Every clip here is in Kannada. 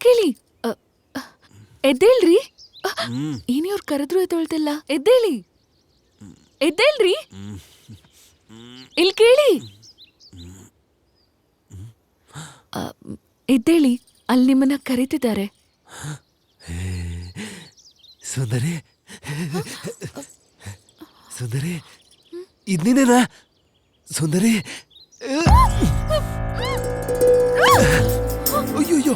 ಇಲ್ಕೇಳಿ. ಎದ್ದೇಳ್ರಿ. ಏನಿವ್ರು ಕರೆದ್ರು ಎದ್ದೇಳ್ತಿಲ್ಲ. ಎದ್ದೇಳಿ, ಎದ್ದೇಳ್ರಿ. ಇಲ್ಕೇಳಿ, ಎದ್ದೇಳಿ. ಅಲ್ಲಿ ನಿಮ್ಮನ್ನ ಕರೀತಿದ್ದಾರೆ. ಸುಂದರಿ, ಸುಂದರಿ, ಇನ್ನೇನೇನಾ ಸುಂದರಿ? ಅಯ್ಯೋಯ್ಯೋ,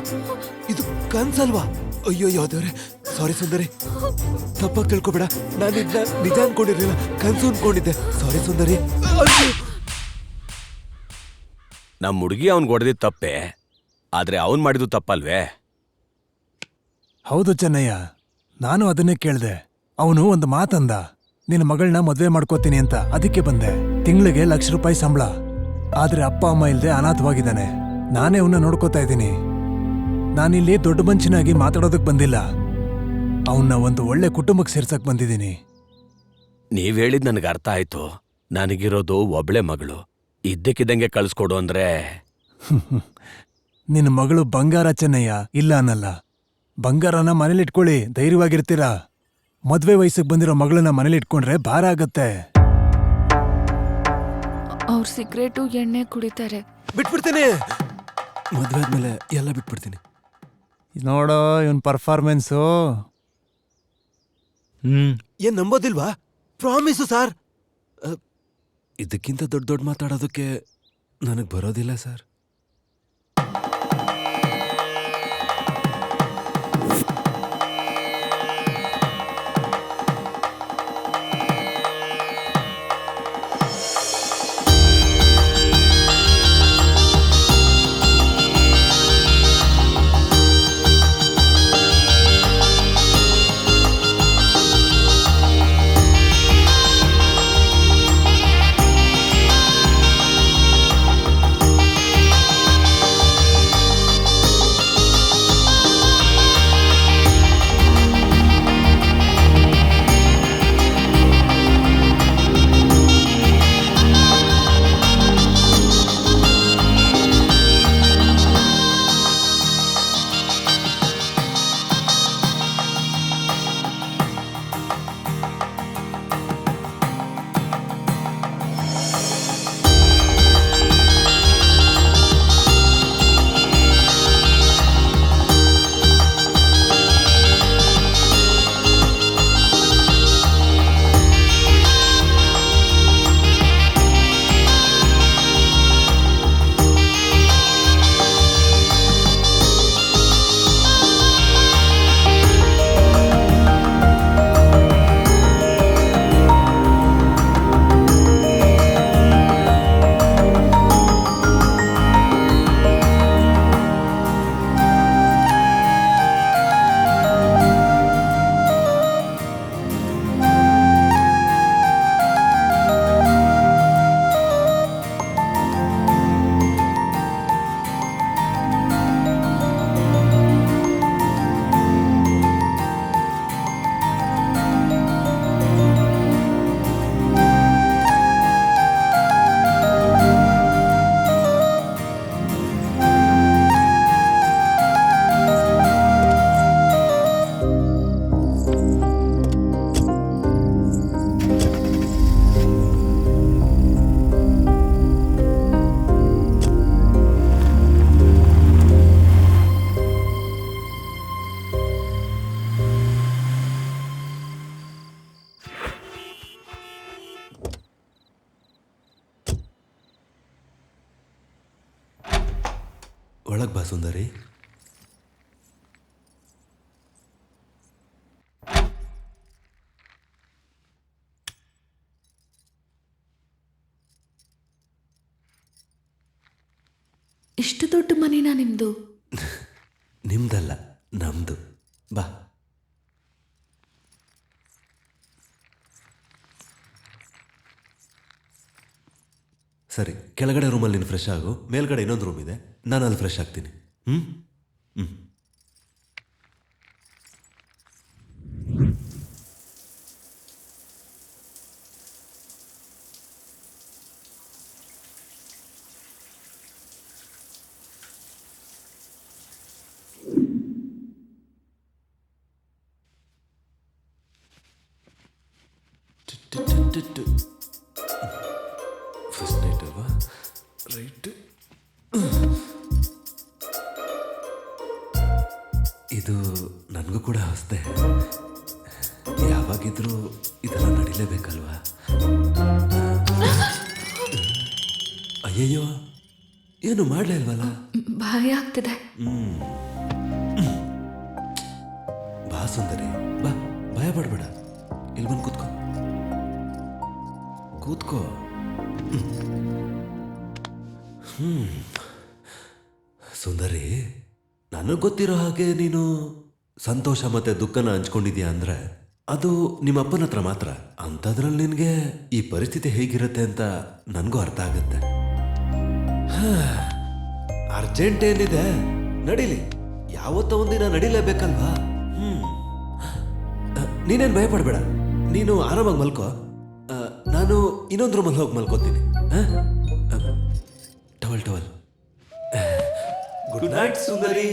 ಇದು ಕನ್ಸಲ್ವಾ? ಅಯ್ಯೋಯ್ಯೋ ದೇವ್ರೆ, ಸಾರಿ ಸುಂದರಿ, ತಪ್ಪಾಗಿ ತಿಳ್ಕೊಬೇಡ. ನಾನು ಇದನ್ನ ನಿಜ ಅನ್ಕೊಂಡಿರ್ಲಿಲ್ಲ, ಕನ್ಸು ಅನ್ಕೊಂಡಿದ್ದೆ. ಸಾರಿ ಸುಂದರಿ. ನಮ್ಮ ಹುಡುಗಿ ಅವ್ನ್ ಹೊಡೆದಿದ್ ತಪ್ಪೆ, ಆದ್ರೆ ಅವನ್ ಮಾಡಿದ್ದು ತಪ್ಪಲ್ವೇ? ಹೌದು ಚೆನ್ನಯ್ಯ, ನಾನು ಅದನ್ನೇ ಕೇಳ್ದೆ. ಅವನು ಒಂದು ಮಾತಂದ, ನಿನ್ನ ಮಗಳನ್ನ ಮದ್ವೆ ಮಾಡ್ಕೋತೀನಿ ಅಂತ. ಅದಕ್ಕೆ ಬಂದೆ. ತಿಂಗಳಿಗೆ ₹1,00,000 ಸಂಬಳ, ಆದ್ರೆ ಅಪ್ಪ ಅಮ್ಮ ಇಲ್ದೆ ಅನಾಥವಾಗಿದ್ದಾನೆ. ನಾನೇ ಅವನ್ನ ನೋಡ್ಕೋತಾ ಇದ್ದೀನಿ. ನಾನಿಲ್ಲಿ ದೊಡ್ಡ ಮನುಷ್ಯನಾಗಿ ಮಾತಾಡೋದಕ್ ಬಂದಿಲ್ಲ, ಅವನ್ನ ಒಂದು ಒಳ್ಳೆ ಕುಟುಂಬಕ್ಕೆ ಸೇರ್ಸಕ್ ಬಂದಿದ್ದೀನಿ. ನೀವ್ ಹೇಳಿದ್ ನನಗೆ ಅರ್ಥ ಆಯ್ತು. ನನಗಿರೋದು ಒಬ್ಳೆ ಮಗಳು, ಇದ್ದಕ್ಕಿದ್ದಂಗೆ ಕಳ್ಸ್ಕೊಡು ಅಂದ್ರೆ? ನಿನ್ನ ಮಗಳು ಬಂಗಾರ ಚೆನ್ನಯ್ಯ, ಇಲ್ಲ ಅನ್ನಲ್ಲ. ಬಂಗಾರನ ಮನೇಲಿಟ್ಕೊಳ್ಳಿ, ಧೈರ್ಯವಾಗಿರ್ತೀರಾ. ಮದ್ವೆ ವಯಸ್ಸಿಗೆ ಬಂದಿರೋ ಮಗಳನ್ನ ಮನೇಲಿಟ್ಕೊಂಡ್ರೆ ಭಾರ ಆಗತ್ತೆ. ಅವ್ರು ಸಿಗರೇಟು ಎಣ್ಣೆ ಕುಡಿತಾರೆ. ಬಿಟ್ಬಿಡ್ತೀನಿ, ಮದ್ವೆ ಆದ್ಮೇಲೆ ಎಲ್ಲ ಬಿಟ್ಬಿಡ್ತೀನಿ. ನೋಡೋ ಇವನ್ ಪರ್ಫಾರ್ಮೆನ್ಸು. ಏನ್ ನಂಬೋದಿಲ್ವಾ? ಪ್ರಾಮಿಸು ಸಾರ್. ಇದಕ್ಕಿಂತ ದೊಡ್ಡ ದೊಡ್ಡ ಮಾತಾಡೋದಕ್ಕೆ ನನಗೆ ಬರೋದಿಲ್ಲ ಸರ್. ಒಳಗೆ ಬಾ ಸುಂದರಿ. ಇಷ್ಟು ದೊಡ್ಡ ಮನೆನಾ ನಿಮ್ದು? ನಿಮ್ದಲ್ಲ, ನಮ್ದು. ಬಾ. ಸರಿ, ಕೆಳಗಡೆ ರೂಮಲ್ಲಿ ನೀನು ಫ್ರೆಶ್ ಆಗು. ಮೇಲ್ಗಡೆ ಇನ್ನೊಂದು ರೂಮ್ ಇದೆ, ನಾನು ಅಲ್ಲಿ ಫ್ರೆಶ್ ಆಗ್ತೀನಿ. ಹ್ಞೂ ಹ್ಞೂ. ಫಸ್ಟ್ ನೈಟ್ ಅಲ್ವಾ ರೈಟ್. ಇದು ನನಗೂ ಕೂಡ ಹೊಸ್ತೆ. ಯಾವಾಗಿದ್ರೂ ಇದೆಲ್ಲ ನಡಿಲೇಬೇಕಲ್ವಾ? ಅಯ್ಯಯ್ಯೋ, ಏನು ಮಾಡಲೇ ಇಲ್ವಲ್ಲ? ಭಯ ಆಗ್ತಿದೆ. ಬಾ ಸುಂದರಿ, ಬಾ, ಭಯ ಪಡ್ಬೇಡ. ಇಲ್ಲಿ ಬಂದು ಕೂತ್ಕೋ, ಕೂತ್ಕೋ. ಸುಂದರಿ, ನನಗೆ ಗೊತ್ತಿರೋ ಹಾಗೆ ನೀನು ಸಂತೋಷ ಮತ್ತೆ ದುಃಖನ ಹಂಚ್ಕೊಂಡಿದ್ಯಾ ಅಂದ್ರೆ ಅದು ನಿಮ್ಮ ಅಪ್ಪನ ಹತ್ರ ಮಾತ್ರ. ಅಂಥದ್ರಲ್ಲಿ ನಿನಗೆ ಈ ಪರಿಸ್ಥಿತಿ ಹೇಗಿರುತ್ತೆ ಅಂತ ನನಗೂ ಅರ್ಥ ಆಗುತ್ತೆ. ಅರ್ಜೆಂಟ್ ಏನಿದೆ, ನಡೀಲಿ. ಯಾವತ್ತೋ ಒಂದಿನ ನಡಿಲೇಬೇಕಲ್ವಾ? ನೀನೇನು ಭಯ ಪಡ್ಬೇಡ, ನೀನು ಆರಾಮಾಗಿ ಮಲ್ಕೋ. ನಾನು ಇನ್ನೊಂದು ರೂಮಲ್ಲಿ ಹೋಗಿ ಮಲ್ಕೋತೀನಿ. Towel towel. Good night Sundari.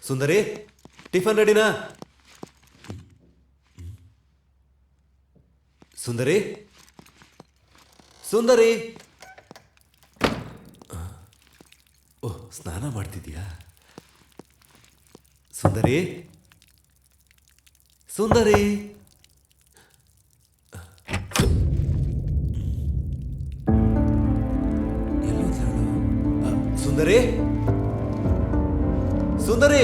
Sundari, tiffin ರೆಡಿನಾ? ಸುಂದರಿ, ಸುಂದರಿ. ಓಹ್, ಸ್ನಾನ ಮಾಡ್ತಿದ್ಯಾ? ಸುಂದರಿ, ಸುಂದರಿ. ಸುಂದರಿ, ಸುಂದರಿ,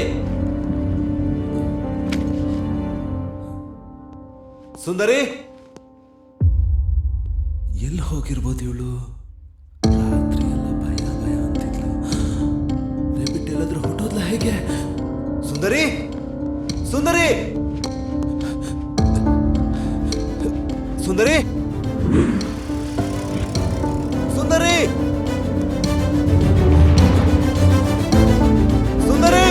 ಸುಂದರಿ. ಎಲ್ಲಿ ಹೋಗಿರ್ಬೋದು ಇವಳು? ರಾತ್ರಿ ಎಲ್ಲ ಭಯ ಭಯ ಅಂತಿದ್ಲು. ದಯವಿಟ್ಟು ಎಲ್ಲಾದ್ರೂ ಹೊಟ್ಟೋದ್ಲ ಹೇಗೆ? ಸುಂದರಿ, ಸುಂದರಿ, ಸುಂದರಿ, ಸುಂದರಿ, ಸುಂದರಿ.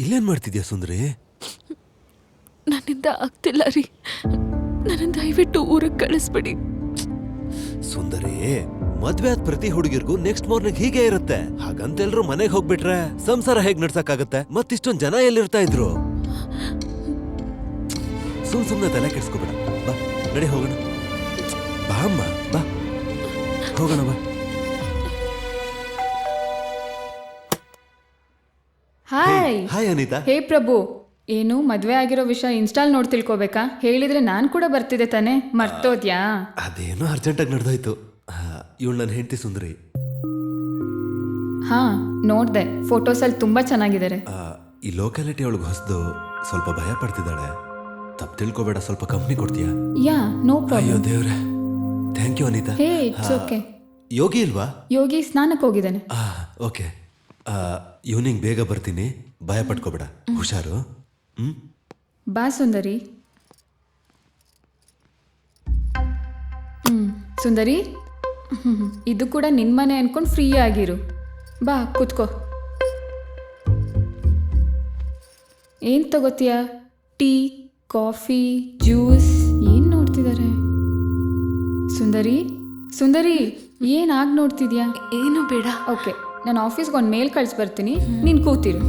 ಇಲ್ಲೇನ್ ಮಾಡ್ತಿದ್ಯಾ ಸುಂದರಿ? ನನ್ನಿಂದ ಆಗ್ತಿಲ್ಲ ರೀ. ನನ್ನ ದಯವಿಟ್ಟು ಊರಿಗೆ ಕಳಿಸ್ಬಿಡಿ. ಸುಂದರಿ, ಮದ್ವೆ ಆದ ಪ್ರತಿ ಹುಡುಗಿರ್ಗೂ ನೆಕ್ಸ್ಟ್ ಮಾರ್ನಿಂಗ್ ಹೀಗೆ ಇರುತ್ತೆ. ಹಾಗಂತ ಎಲ್ರು ಮನೆಗೆ ಹೋಗ್ಬಿಟ್ರೆ ಸಂಸಾರ ಹೇಗ್ ನಡ್ಸಕ್ಕಾಗತ್ತೆ? ಮತ್ತಿಷ್ಟೊಂದ್ ಜನ ಎಲ್ಲಿರ್ತಾ ಇದ್ರು? ಸುಮ್ನೆ ತಲೆ ಕೆಡ್ಸ್ಕೊಬೇಡ. ಬಾ, ನಡಿ ಹೋಗೋಣ. ಬಾ ಅಮ್ಮ, ಬಾ ಹೋಗೋಣ, ಬಾ. ಹಾಯ್. ಹಾಯ್ ಅನಿತಾ. ಹೇ ಪ್ರಭು, ಏನು ಮದ್ವೆ ಆಗಿರೋ ವಿಷಯ ಇನ್ಸ್ಟಾಲ್ ನೋಡಿ ತಿಳ್ಕೊಬೇಕಾ? ಹೇಳಿದ್ರೆ ನಾನ್ ಕೂಡ ಬರ್ತಿದ್ದೆ ತಾನೆ, ಮರ್ತೋದ್ಯಾ? ಅದೇನೋ ಅರ್ಜೆಂಟಾಗಿ ನಡೆದೋಯ್ತು. ಇವಳು ನನ್ನ ಹೆಂಡತಿ ಸುಂದರಿ. ಹಾ, ನೋಡ್ದೆ. ಫೋಟೋಸ್ ಅಲ್ಲಿ ತುಂಬಾ ಚೆನ್ನಾಗಿದ್ದಾರೆ. ಈ ಲೋಕ್ಯಾಲಿಟಿ ಅವಳಿಗೆ ಹೊಸದು, ಸ್ವಲ್ಪ ಭಯ ಪಡ್ತಿದ್ದಾಳೆ. ತಪ್ಪು ತಿಳ್ಕೊಬೇಡ, ಸ್ವಲ್ಪ ಕಂಪ್ನಿ ಕೊಡ್ತೀಯಾ? ಯಾ, ನೋ ಅಯ್ಯೋ ಪ್ರಾಬ್ಲಮ್. ದೇವ್ರೆ, thank you Anita. Hey, it's okay. Yogi ಇಲ್ವಾ? ಯೋಗಿ ಸ್ನಾನಕ್ಕೆ ಹೋಗಿದ್ದಾನೆ. ಓಕೆ. ಈವ್ನಿಂಗ್ ಬೇಗ ಬರ್ತೀನಿ, ಭಯ ಪಡ್ಕೋಬೇಡ. ಹುಷಾರು. ಬಾ ಸುಂದರಿ. ಸುಂದರಿ, ಇದು ಕೂಡ ನಿನ್ ಮನೆ ಅನ್ಕೊಂಡು ಫ್ರೀ ಆಗಿರು. ಬಾ ಕೂತ್ಕೋ. ಏನ್ ತಗೋತೀಯಾ? Tea, coffee, juice? ಏನ್ ನೋಡ್ತಿದ್ದಾರೆ? ಸುಂದರಿ, ಸುಂದರಿ, ಏನ್ ಆಗ್ ನೋಡ್ತಿದ್ಯಾ? ಏನು ಬೇಡ. ಓಕೆ, ನಾನು ಆಫೀಸ್ಗೆ ಒಂದು ಮೇಲ್ ಕಳಿಸ್ಬರ್ತೀನಿ, ನೀನು ಕೂತಿರು.